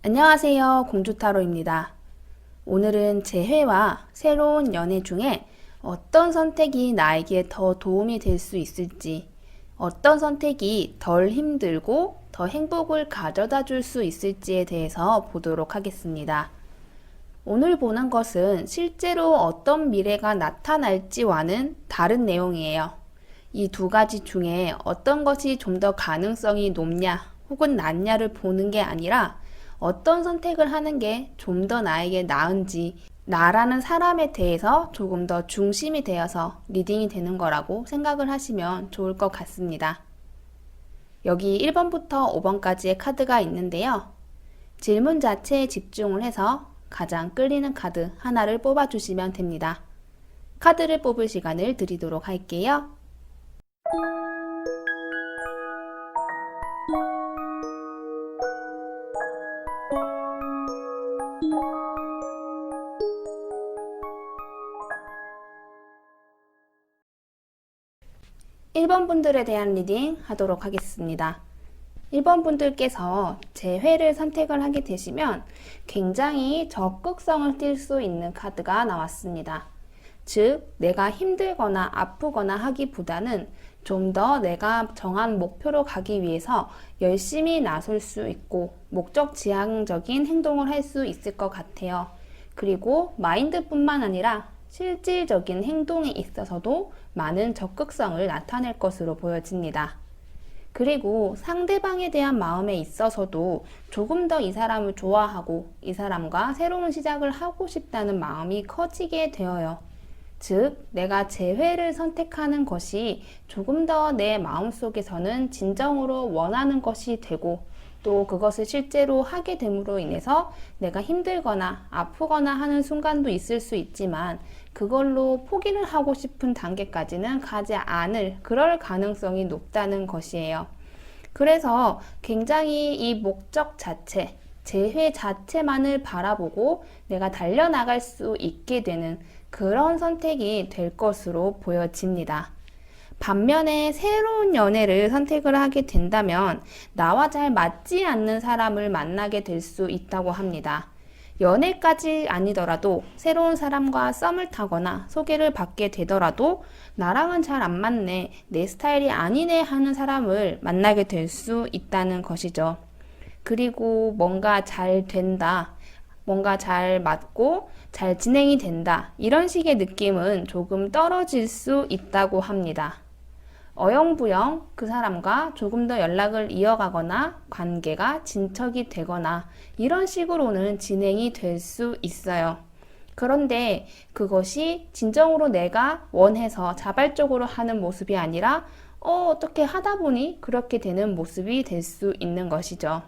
안녕하세요. 공주타로입니다. 오늘은 재회와 새로운 연애 중에 어떤 선택이 나에게 더 도움이 될 수 있을지, 어떤 선택이 덜 힘들고 더 행복을 가져다 줄 수 있을지에 대해서 보도록 하겠습니다. 오늘 보는 것은 실제로 어떤 미래가 나타날지와는 다른 내용이에요. 이 두 가지 중에 어떤 것이 좀 더 가능성이 높냐 혹은 낮냐를 보는 게 아니라 어떤 선택을 하는 게 좀 더 나에게 나은지, 나라는 사람에 대해서 조금 더 중심이 되어서 리딩이 되는 거라고 생각을 하시면 좋을 것 같습니다. 여기 1번부터 5번까지의 카드가 있는데요. 질문 자체에 집중을 해서 가장 끌리는 카드 하나를 뽑아주시면 됩니다. 카드를 뽑을 시간을 드리도록 할게요. 1번 분들에 대한 리딩 하도록 하겠습니다. 1번 분들께서 재회를 선택을 하게 되시면 굉장히 적극성을 띌 수 있는 카드가 나왔습니다. 즉, 내가 힘들거나 아프거나 하기보다는 좀 더 내가 정한 목표로 가기 위해서 열심히 나설 수 있고 목적 지향적인 행동을 할 수 있을 것 같아요. 그리고 마인드뿐만 아니라 실질적인 행동에 있어서도 많은 적극성을 나타낼 것으로 보여집니다. 그리고 상대방에 대한 마음에 있어서도 조금 더 이 사람을 좋아하고 이 사람과 새로운 시작을 하고 싶다는 마음이 커지게 되어요. 즉, 내가 재회를 선택하는 것이 조금 더 내 마음속에서는 진정으로 원하는 것이 되고 또 그것을 실제로 하게 됨으로 인해서 내가 힘들거나 아프거나 하는 순간도 있을 수 있지만 그걸로 포기를 하고 싶은 단계까지는 가지 않을 그럴 가능성이 높다는 것이에요. 그래서 굉장히 이 목적 자체, 재회 자체만을 바라보고 내가 달려나갈 수 있게 되는 그런 선택이 될 것으로 보여집니다. 반면에 새로운 연애를 선택을 하게 된다면 나와 잘 맞지 않는 사람을 만나게 될 수 있다고 합니다. 연애까지 아니더라도 새로운 사람과 썸을 타거나 소개를 받게 되더라도 나랑은 잘 안 맞네, 내 스타일이 아니네 하는 사람을 만나게 될 수 있다는 것이죠. 그리고 뭔가 잘 된다, 뭔가 잘 맞고 잘 진행이 된다, 이런 식의 느낌은 조금 떨어질 수 있다고 합니다. 어영부영 그 사람과 조금 더 연락을 이어가거나 관계가 진척이 되거나 이런 식으로는 진행이 될 수 있어요. 그런데 그것이 진정으로 내가 원해서 자발적으로 하는 모습이 아니라 어떻게 하다 보니 그렇게 되는 모습이 될 수 있는 것이죠.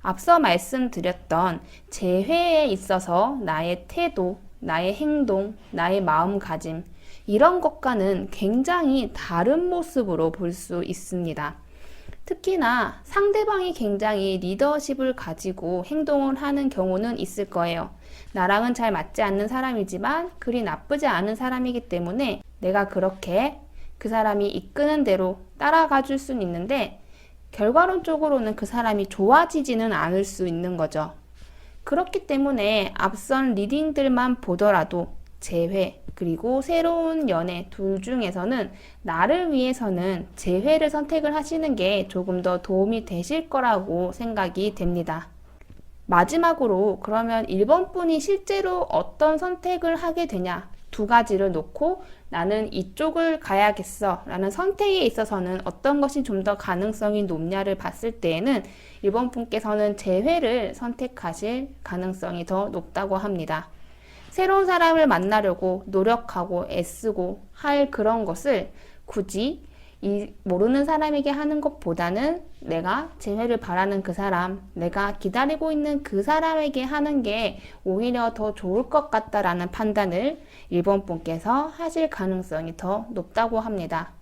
앞서 말씀드렸던 재회에 있어서 나의 태도, 나의 행동, 나의 마음가짐 이런 것과는 굉장히 다른 모습으로 볼 수 있습니다. 특히나 상대방이 굉장히 리더십을 가지고 행동을 하는 경우는 있을 거예요. 나랑은 잘 맞지 않는 사람이지만 그리 나쁘지 않은 사람이기 때문에 내가 그렇게 그 사람이 이끄는 대로 따라가 줄 수는 있는데 결과론적으로는 그 사람이 좋아지지는 않을 수 있는 거죠. 그렇기 때문에 앞선 리딩들만 보더라도 재회 그리고 새로운 연애 둘 중에서는 나를 위해서는 재회를 선택을 하시는 게 조금 더 도움이 되실 거라고 생각이 됩니다. 마지막으로 그러면 1번 분이 실제로 어떤 선택을 하게 되냐, 두 가지를 놓고 나는 이쪽을 가야겠어 라는 선택에 있어서는 어떤 것이 좀 더 가능성이 높냐를 봤을 때에는 1번 분께서는 재회를 선택하실 가능성이 더 높다고 합니다. 새로운 사람을 만나려고 노력하고 애쓰고 할 그런 것을 굳이 이 모르는 사람에게 하는 것보다는 내가 재회를 바라는 그 사람, 내가 기다리고 있는 그 사람에게 하는 게 오히려 더 좋을 것 같다라는 판단을 1번 분께서 하실 가능성이 더 높다고 합니다.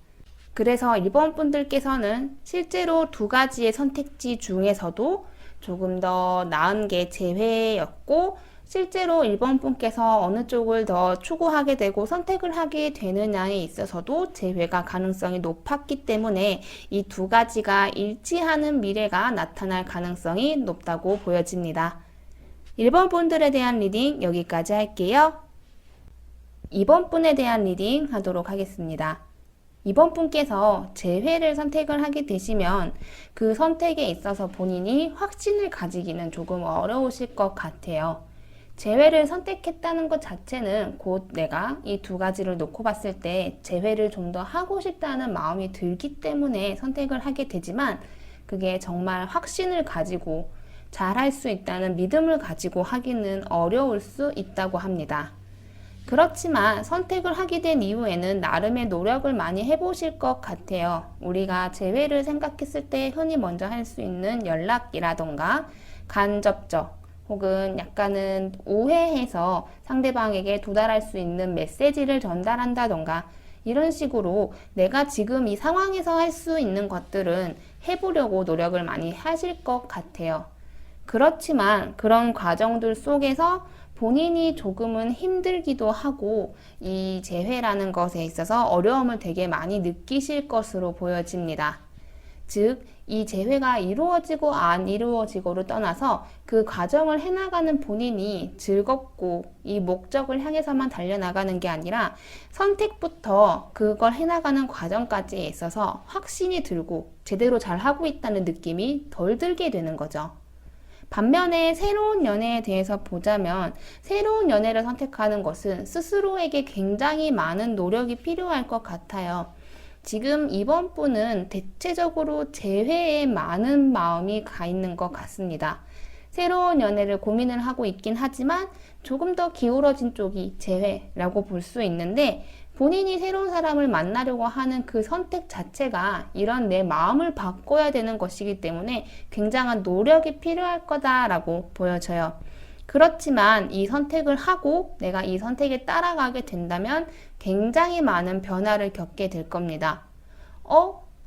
그래서 1번 분들께서는 실제로 두 가지의 선택지 중에서도 조금 더 나은 게 재회였고 실제로 1번 분께서 어느 쪽을 더 추구하게 되고 선택을 하게 되느냐에 있어서도 재회가 가능성이 높았기 때문에 이 두 가지가 일치하는 미래가 나타날 가능성이 높다고 보여집니다. 1번 분들에 대한 리딩 여기까지 할게요. 2번 분에 대한 리딩 하도록 하겠습니다. 2번 분께서 재회를 선택을 하게 되시면 그 선택에 있어서 본인이 확신을 가지기는 조금 어려우실 것 같아요. 재회를 선택했다는 것 자체는 곧 내가 이 두 가지를 놓고 봤을 때 재회를 좀 더 하고 싶다는 마음이 들기 때문에 선택을 하게 되지만 그게 정말 확신을 가지고 잘할 수 있다는 믿음을 가지고 하기는 어려울 수 있다고 합니다. 그렇지만 선택을 하게 된 이후에는 나름의 노력을 많이 해보실 것 같아요. 우리가 재회를 생각했을 때 흔히 먼저 할 수 있는 연락이라던가 간접적 혹은 약간은 오해해서 상대방에게 도달할 수 있는 메시지를 전달한다던가 이런 식으로 내가 지금 이 상황에서 할 수 있는 것들은 해보려고 노력을 많이 하실 것 같아요. 그렇지만 그런 과정들 속에서 본인이 조금은 힘들기도 하고 이 재회라는 것에 있어서 어려움을 되게 많이 느끼실 것으로 보여집니다. 즉, 이 재회가 이루어지고 안 이루어지고를 떠나서 그 과정을 해나가는 본인이 즐겁고 이 목적을 향해서만 달려나가는 게 아니라 선택부터 그걸 해나가는 과정까지에 있어서 확신이 들고 제대로 잘하고 있다는 느낌이 덜 들게 되는 거죠. 반면에 새로운 연애에 대해서 보자면 새로운 연애를 선택하는 것은 스스로에게 굉장히 많은 노력이 필요할 것 같아요. 지금 이번 분은 대체적으로 재회에 많은 마음이 가 있는 것 같습니다. 새로운 연애를 고민을 하고 있긴 하지만 조금 더 기울어진 쪽이 재회라고 볼 수 있는데 본인이 새로운 사람을 만나려고 하는 그 선택 자체가 이런 내 마음을 바꿔야 되는 것이기 때문에 굉장한 노력이 필요할 거다라고 보여져요. 그렇지만 이 선택을 하고 내가 이 선택에 따라가게 된다면 굉장히 많은 변화를 겪게 될 겁니다.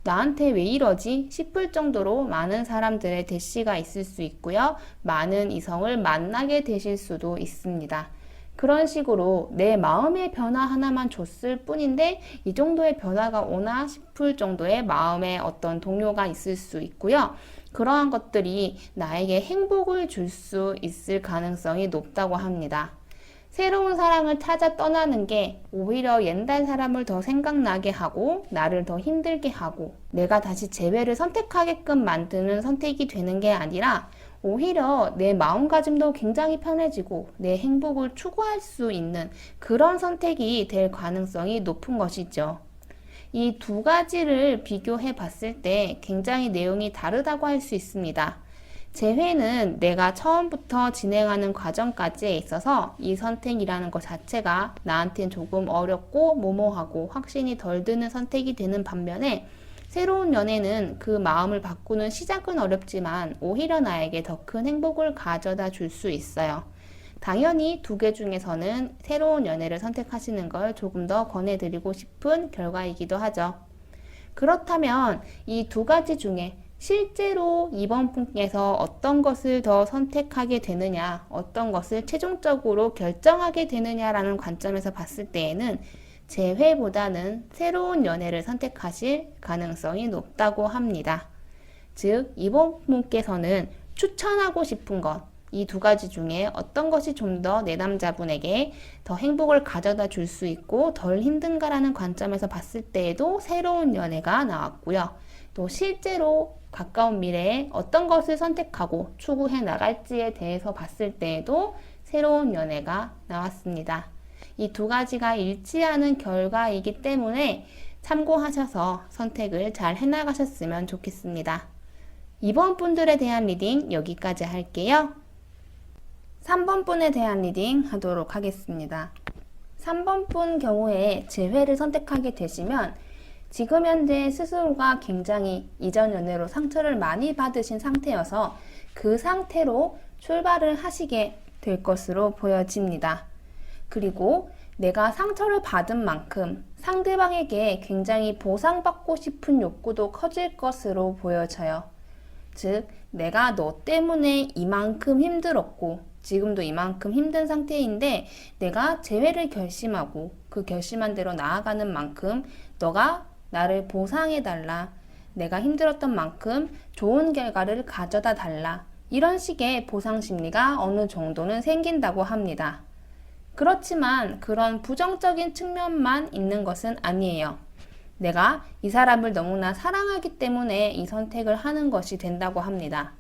나한테 왜 이러지? 싶을 정도로 많은 사람들의 대시가 있을 수 있고요. 많은 이성을 만나게 되실 수도 있습니다. 그런 식으로 내 마음의 변화 하나만 줬을 뿐인데 이 정도의 변화가 오나 싶을 정도의 마음의 어떤 동요가 있을 수 있고요. 그러한 것들이 나에게 행복을 줄 수 있을 가능성이 높다고 합니다. 새로운 사랑을 찾아 떠나는 게 오히려 옛날 사람을 더 생각나게 하고 나를 더 힘들게 하고 내가 다시 재회를 선택하게끔 만드는 선택이 되는 게 아니라 오히려 내 마음가짐도 굉장히 편해지고 내 행복을 추구할 수 있는 그런 선택이 될 가능성이 높은 것이죠. 이 두 가지를 비교해 봤을 때 굉장히 내용이 다르다고 할 수 있습니다. 재회는 내가 처음부터 진행하는 과정까지에 있어서 이 선택이라는 것 자체가 나한테는 조금 어렵고 모호하고 확신이 덜 드는 선택이 되는 반면에 새로운 연애는 그 마음을 바꾸는 시작은 어렵지만 오히려 나에게 더 큰 행복을 가져다 줄 수 있어요. 당연히 두 개 중에서는 새로운 연애를 선택하시는 걸 조금 더 권해드리고 싶은 결과이기도 하죠. 그렇다면 이 두 가지 중에 실제로 이번 분께서 어떤 것을 더 선택하게 되느냐, 어떤 것을 최종적으로 결정하게 되느냐라는 관점에서 봤을 때에는 재회보다는 새로운 연애를 선택하실 가능성이 높다고 합니다. 즉, 이번 분께서는 추천하고 싶은 것, 이 두 가지 중에 어떤 것이 좀 더 내 남자분에게 더 행복을 가져다 줄 수 있고 덜 힘든가라는 관점에서 봤을 때에도 새로운 연애가 나왔고요. 또 실제로 가까운 미래에 어떤 것을 선택하고 추구해 나갈지에 대해서 봤을 때에도 새로운 연애가 나왔습니다. 이 두 가지가 일치하는 결과이기 때문에 참고하셔서 선택을 잘 해나가셨으면 좋겠습니다. 이번 분들에 대한 리딩 여기까지 할게요. 3번 분에 대한 리딩 하도록 하겠습니다. 3번 분 경우에 재회를 선택하게 되시면 지금 현재 스스로가 굉장히 이전 연애로 상처를 많이 받으신 상태여서 그 상태로 출발을 하시게 될 것으로 보여집니다. 그리고 내가 상처를 받은 만큼 상대방에게 굉장히 보상받고 싶은 욕구도 커질 것으로 보여져요. 즉, 내가 너 때문에 이만큼 힘들었고, 지금도 이만큼 힘든 상태인데, 내가 재회를 결심하고, 그 결심한 대로 나아가는 만큼, 너가 나를 보상해달라. 내가 힘들었던 만큼 좋은 결과를 가져다 달라. 이런 식의 보상 심리가 어느 정도는 생긴다고 합니다. 그렇지만 그런 부정적인 측면만 있는 것은 아니에요. 내가 이 사람을 너무나 사랑하기 때문에 이 선택을 하는 것이 된다고 합니다.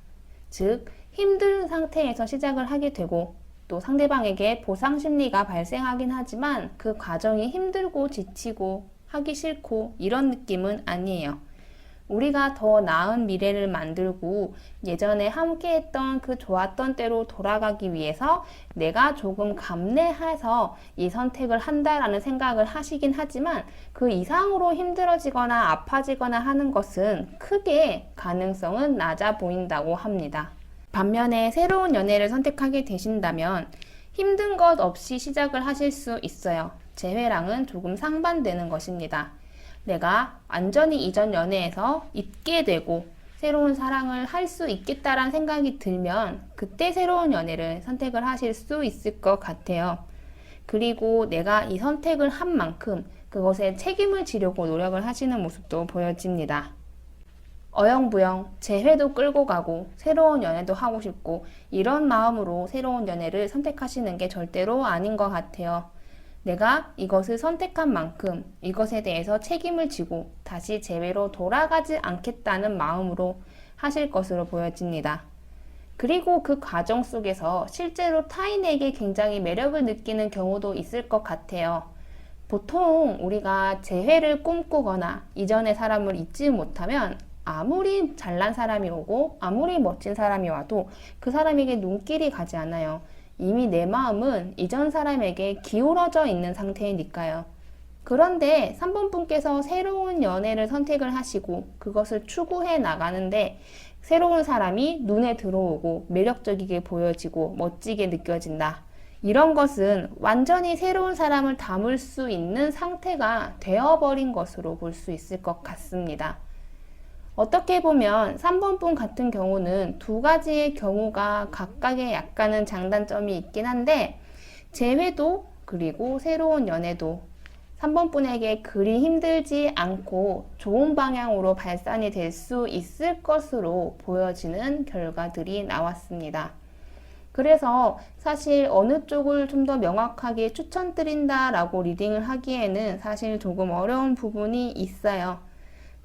즉, 힘든 상태에서 시작을 하게 되고 또 상대방에게 보상 심리가 발생하긴 하지만 그 과정이 힘들고 지치고 하기 싫고 이런 느낌은 아니에요. 우리가 더 나은 미래를 만들고 예전에 함께 했던 그 좋았던 때로 돌아가기 위해서 내가 조금 감내해서 이 선택을 한다라는 생각을 하시긴 하지만 그 이상으로 힘들어지거나 아파지거나 하는 것은 크게 가능성은 낮아 보인다고 합니다. 반면에 새로운 연애를 선택하게 되신다면 힘든 것 없이 시작을 하실 수 있어요. 재회랑은 조금 상반되는 것입니다. 내가 완전히 이전 연애에서 잊게 되고 새로운 사랑을 할 수 있겠다라는 생각이 들면 그때 새로운 연애를 선택을 하실 수 있을 것 같아요. 그리고 내가 이 선택을 한 만큼 그것에 책임을 지려고 노력을 하시는 모습도 보여집니다. 어영부영 재회도 끌고 가고 새로운 연애도 하고 싶고 이런 마음으로 새로운 연애를 선택하시는 게 절대로 아닌 것 같아요. 내가 이것을 선택한 만큼 이것에 대해서 책임을 지고 다시 재회로 돌아가지 않겠다는 마음으로 하실 것으로 보여집니다. 그리고 그 과정 속에서 실제로 타인에게 굉장히 매력을 느끼는 경우도 있을 것 같아요. 보통 우리가 재회를 꿈꾸거나 이전의 사람을 잊지 못하면 아무리 잘난 사람이 오고 아무리 멋진 사람이 와도 그 사람에게 눈길이 가지 않아요. 이미 내 마음은 이전 사람에게 기울어져 있는 상태이니까요. 그런데 3번 분께서 새로운 연애를 선택을 하시고 그것을 추구해 나가는데 새로운 사람이 눈에 들어오고 매력적이게 보여지고 멋지게 느껴진다. 이런 것은 완전히 새로운 사람을 담을 수 있는 상태가 되어버린 것으로 볼 수 있을 것 같습니다. 어떻게 보면 3번 분 같은 경우는 두 가지의 경우가 각각의 약간은 장단점이 있긴 한데 재회도 그리고 새로운 연애도 3번 분에게 그리 힘들지 않고 좋은 방향으로 발산이 될 수 있을 것으로 보여지는 결과들이 나왔습니다. 그래서 사실 어느 쪽을 좀 더 명확하게 추천드린다라고 리딩을 하기에는 사실 조금 어려운 부분이 있어요.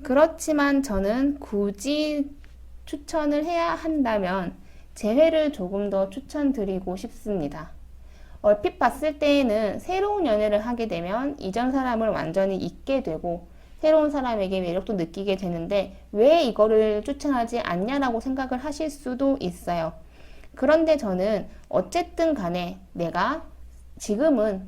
그렇지만 저는 굳이 추천을 해야 한다면 재회를 조금 더 추천드리고 싶습니다. 얼핏 봤을 때에는 새로운 연애를 하게 되면 이전 사람을 완전히 잊게 되고 새로운 사람에게 매력도 느끼게 되는데 왜 이거를 추천하지 않냐라고 생각을 하실 수도 있어요. 그런데 저는 어쨌든 간에 내가 지금은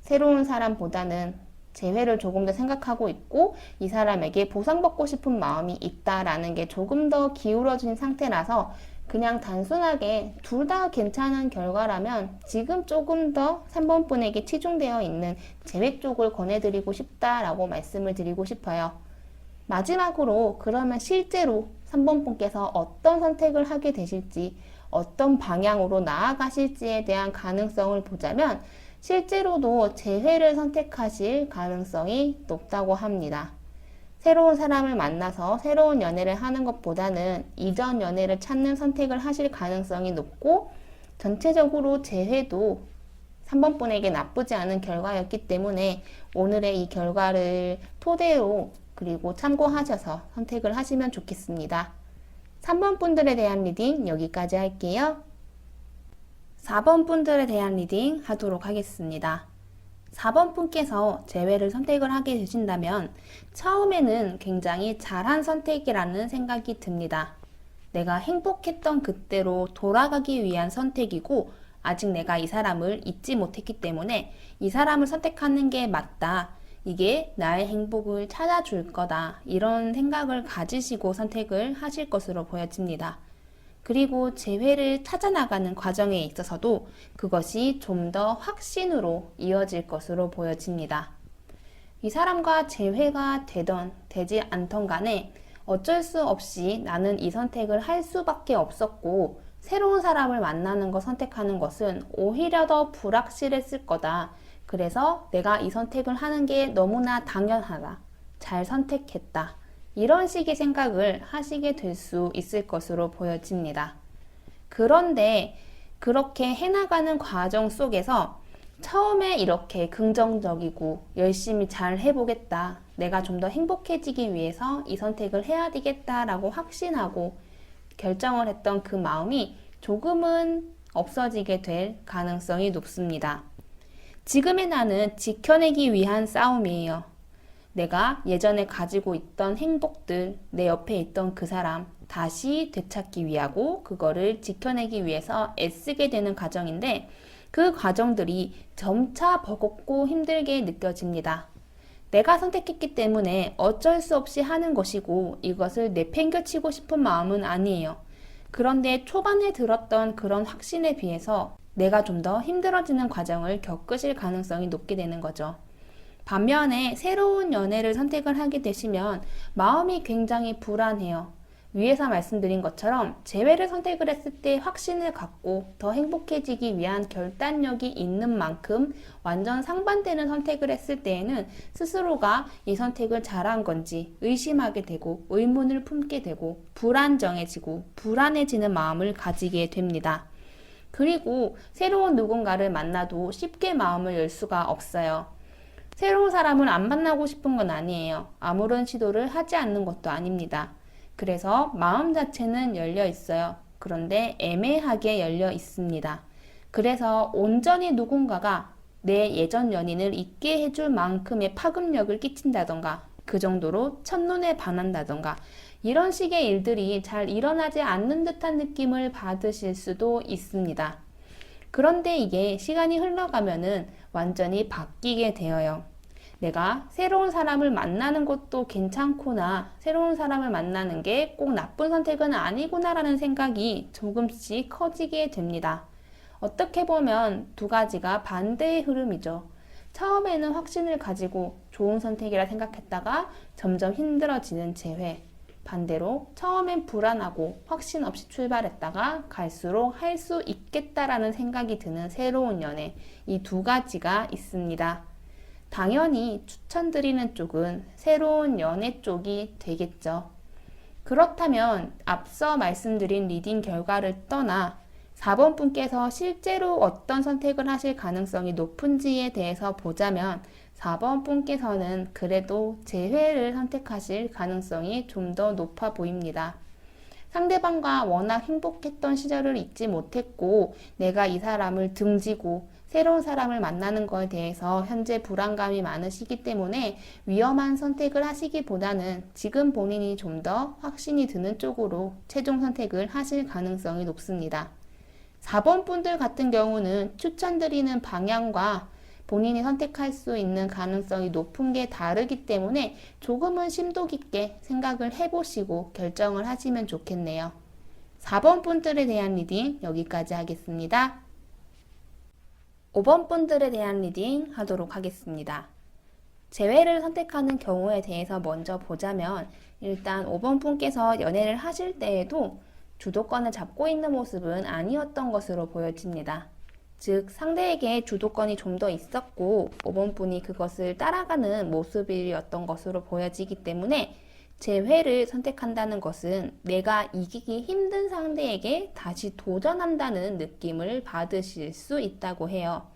새로운 사람보다는 재회를 조금 더 생각하고 있고 이 사람에게 보상받고 싶은 마음이 있다라는 게 조금 더 기울어진 상태라서 그냥 단순하게 둘 다 괜찮은 결과라면 지금 조금 더 3번 분에게 치중되어 있는 재회 쪽을 권해드리고 싶다라고 말씀을 드리고 싶어요. 마지막으로 그러면 실제로 3번 분께서 어떤 선택을 하게 되실지 어떤 방향으로 나아가실지에 대한 가능성을 보자면 실제로도 재회를 선택하실 가능성이 높다고 합니다. 새로운 사람을 만나서 새로운 연애를 하는 것보다는 이전 연애를 찾는 선택을 하실 가능성이 높고 전체적으로 재회도 3번 분에게 나쁘지 않은 결과였기 때문에 오늘의 이 결과를 토대로 그리고 참고하셔서 선택을 하시면 좋겠습니다. 3번 분들에 대한 리딩 여기까지 할게요. 4번 분들에 대한 리딩 하도록 하겠습니다. 4번 분께서 재회를 선택을 하게 되신다면 처음에는 굉장히 잘한 선택이라는 생각이 듭니다. 내가 행복했던 그때로 돌아가기 위한 선택이고 아직 내가 이 사람을 잊지 못했기 때문에 이 사람을 선택하는 게 맞다. 이게 나의 행복을 찾아줄 거다. 이런 생각을 가지시고 선택을 하실 것으로 보여집니다. 그리고 재회를 찾아나가는 과정에 있어서도 그것이 좀 더 확신으로 이어질 것으로 보여집니다. 이 사람과 재회가 되던 되지 않던 간에 어쩔 수 없이 나는 이 선택을 할 수밖에 없었고, 새로운 사람을 만나는 거 선택하는 것은 오히려 더 불확실했을 거다. 그래서 내가 이 선택을 하는 게 너무나 당연하다. 잘 선택했다. 이런 식의 생각을 하시게 될 수 있을 것으로 보여집니다. 그런데 그렇게 해나가는 과정 속에서 처음에 이렇게 긍정적이고 열심히 잘 해보겠다. 내가 좀 더 행복해지기 위해서 이 선택을 해야 되겠다라고 확신하고 결정을 했던 그 마음이 조금은 없어지게 될 가능성이 높습니다. 지금의 나는 지켜내기 위한 싸움이에요. 내가 예전에 가지고 있던 행복들, 내 옆에 있던 그 사람 다시 되찾기 위하고 그거를 지켜내기 위해서 애쓰게 되는 과정인데 그 과정들이 점차 버겁고 힘들게 느껴집니다. 내가 선택했기 때문에 어쩔 수 없이 하는 것이고 이것을 내팽겨치고 싶은 마음은 아니에요. 그런데 초반에 들었던 그런 확신에 비해서 내가 좀 더 힘들어지는 과정을 겪으실 가능성이 높게 되는 거죠. 반면에 새로운 연애를 선택을 하게 되시면 마음이 굉장히 불안해요. 위에서 말씀드린 것처럼 재회를 선택을 했을 때 확신을 갖고 더 행복해지기 위한 결단력이 있는 만큼 완전 상반되는 선택을 했을 때에는 스스로가 이 선택을 잘한 건지 의심하게 되고 의문을 품게 되고 불안정해지고 불안해지는 마음을 가지게 됩니다. 그리고 새로운 누군가를 만나도 쉽게 마음을 열 수가 없어요. 새로운 사람을 안 만나고 싶은 건 아니에요. 아무런 시도를 하지 않는 것도 아닙니다. 그래서 마음 자체는 열려 있어요. 그런데 애매하게 열려 있습니다. 그래서 온전히 누군가가 내 예전 연인을 잊게 해줄 만큼의 파급력을 끼친다던가 그 정도로 첫눈에 반한다던가 이런 식의 일들이 잘 일어나지 않는 듯한 느낌을 받으실 수도 있습니다. 그런데 이게 시간이 흘러가면은 완전히 바뀌게 되어요. 내가 새로운 사람을 만나는 것도 괜찮구나, 새로운 사람을 만나는 게 꼭 나쁜 선택은 아니구나라는 생각이 조금씩 커지게 됩니다. 어떻게 보면 두 가지가 반대의 흐름이죠. 처음에는 확신을 가지고 좋은 선택이라 생각했다가 점점 힘들어지는 재회. 반대로 처음엔 불안하고 확신 없이 출발했다가 갈수록 할 수 있겠다라는 생각이 드는 새로운 연애. 이 두 가지가 있습니다. 당연히 추천드리는 쪽은 새로운 연애 쪽이 되겠죠. 그렇다면 앞서 말씀드린 리딩 결과를 떠나 4번 분께서 실제로 어떤 선택을 하실 가능성이 높은지에 대해서 보자면 4번 분께서는 그래도 재회를 선택하실 가능성이 좀 더 높아 보입니다. 상대방과 워낙 행복했던 시절을 잊지 못했고 내가 이 사람을 등지고 새로운 사람을 만나는 것에 대해서 현재 불안감이 많으시기 때문에 위험한 선택을 하시기보다는 지금 본인이 좀 더 확신이 드는 쪽으로 최종 선택을 하실 가능성이 높습니다. 4번 분들 같은 경우는 추천드리는 방향과 본인이 선택할 수 있는 가능성이 높은 게 다르기 때문에 조금은 심도 깊게 생각을 해보시고 결정을 하시면 좋겠네요. 4번 분들에 대한 리딩 여기까지 하겠습니다. 5번 분들에 대한 리딩 하도록 하겠습니다. 재회를 선택하는 경우에 대해서 먼저 보자면 일단 5번 분께서 연애를 하실 때에도 주도권을 잡고 있는 모습은 아니었던 것으로 보여집니다. 즉 상대에게 주도권이 좀 더 있었고 5번 분이 그것을 따라가는 모습이었던 것으로 보여지기 때문에 재회를 선택한다는 것은 내가 이기기 힘든 상대에게 다시 도전한다는 느낌을 받으실 수 있다고 해요.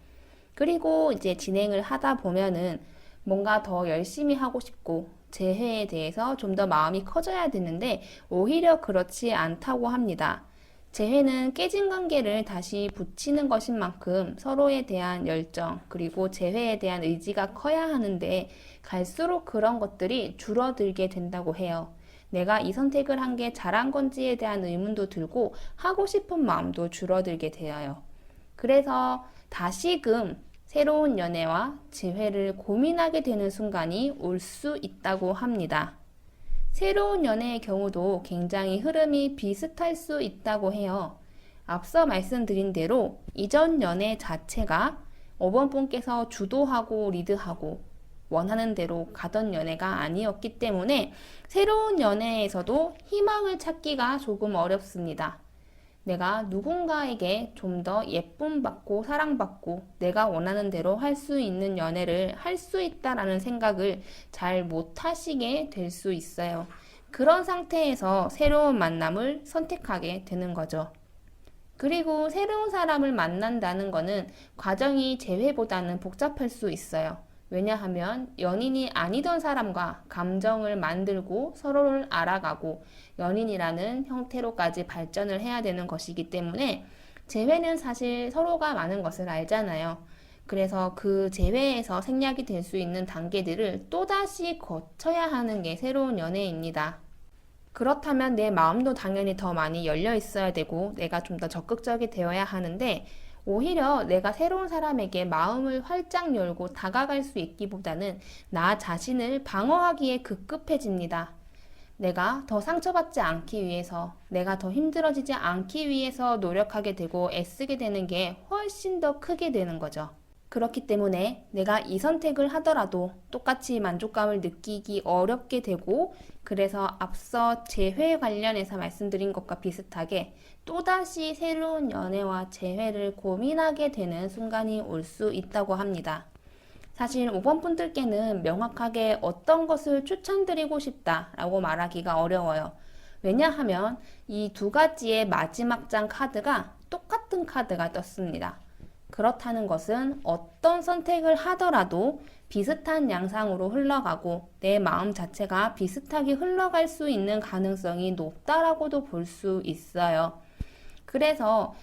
그리고 이제 진행을 하다 보면은 뭔가 더 열심히 하고 싶고 재회에 대해서 좀 더 마음이 커져야 되는데 오히려 그렇지 않다고 합니다. 재회는 깨진 관계를 다시 붙이는 것인 만큼 서로에 대한 열정 그리고 재회에 대한 의지가 커야 하는데 갈수록 그런 것들이 줄어들게 된다고 해요. 내가 이 선택을 한 게 잘한 건지에 대한 의문도 들고 하고 싶은 마음도 줄어들게 되어요. 그래서 다시금 새로운 연애와 재회를 고민하게 되는 순간이 올 수 있다고 합니다. 새로운 연애의 경우도 굉장히 흐름이 비슷할 수 있다고 해요. 앞서 말씀드린 대로 이전 연애 자체가 5번 분께서 주도하고 리드하고 원하는 대로 가던 연애가 아니었기 때문에 새로운 연애에서도 희망을 찾기가 조금 어렵습니다. 내가 누군가에게 좀 더 예쁨 받고 사랑받고 내가 원하는 대로 할 수 있는 연애를 할 수 있다라는 생각을 잘 못하시게 될 수 있어요. 그런 상태에서 새로운 만남을 선택하게 되는 거죠. 그리고 새로운 사람을 만난다는 거는 과정이 재회보다는 복잡할 수 있어요. 왜냐하면 연인이 아니던 사람과 감정을 만들고 서로를 알아가고 연인이라는 형태로까지 발전을 해야 되는 것이기 때문에 재회는 사실 서로가 많은 것을 알잖아요. 그래서 그 재회에서 생략이 될 수 있는 단계들을 또다시 거쳐야 하는 게 새로운 연애입니다. 그렇다면 내 마음도 당연히 더 많이 열려 있어야 되고 내가 좀 더 적극적이 되어야 하는데 오히려 내가 새로운 사람에게 마음을 활짝 열고 다가갈 수 있기보다는 나 자신을 방어하기에 급급해집니다. 내가 더 상처받지 않기 위해서, 내가 더 힘들어지지 않기 위해서 노력하게 되고 애쓰게 되는 게 훨씬 더 크게 되는 거죠. 그렇기 때문에 내가 이 선택을 하더라도 똑같이 만족감을 느끼기 어렵게 되고 그래서 앞서 재회 관련해서 말씀드린 것과 비슷하게 또다시 새로운 연애와 재회를 고민하게 되는 순간이 올 수 있다고 합니다. 사실 5번 분들께는 명확하게 어떤 것을 추천드리고 싶다라고 말하기가 어려워요. 왜냐하면 이 두 가지의 마지막 장 카드가 똑같은 카드가 떴습니다. 그렇다는 것은 어떤 선택을 하더라도 비슷한 양상으로 흘러가고 내 마음 자체가 비슷하게 흘러갈 수 있는 가능성이 높다라고도 볼 수 있어요. 그래서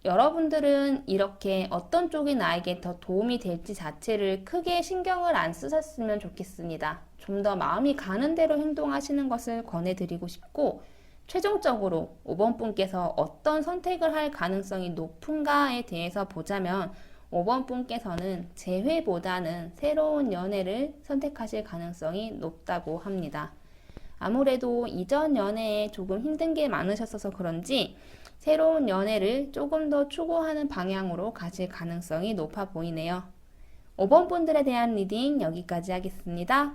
여러분들은 이렇게 어떤 쪽이 나에게 더 도움이 될지 자체를 크게 신경을 안 쓰셨으면 좋겠습니다. 좀 더 마음이 가는 대로 행동하시는 것을 권해드리고 싶고 최종적으로 5번 분께서 어떤 선택을 할 가능성이 높은가에 대해서 보자면 5번 분께서는 재회보다는 새로운 연애를 선택하실 가능성이 높다고 합니다. 아무래도 이전 연애에 조금 힘든 게 많으셨어서 그런지 새로운 연애를 조금 더 추구하는 방향으로 가실 가능성이 높아 보이네요. 5번 분들에 대한 리딩 여기까지 하겠습니다.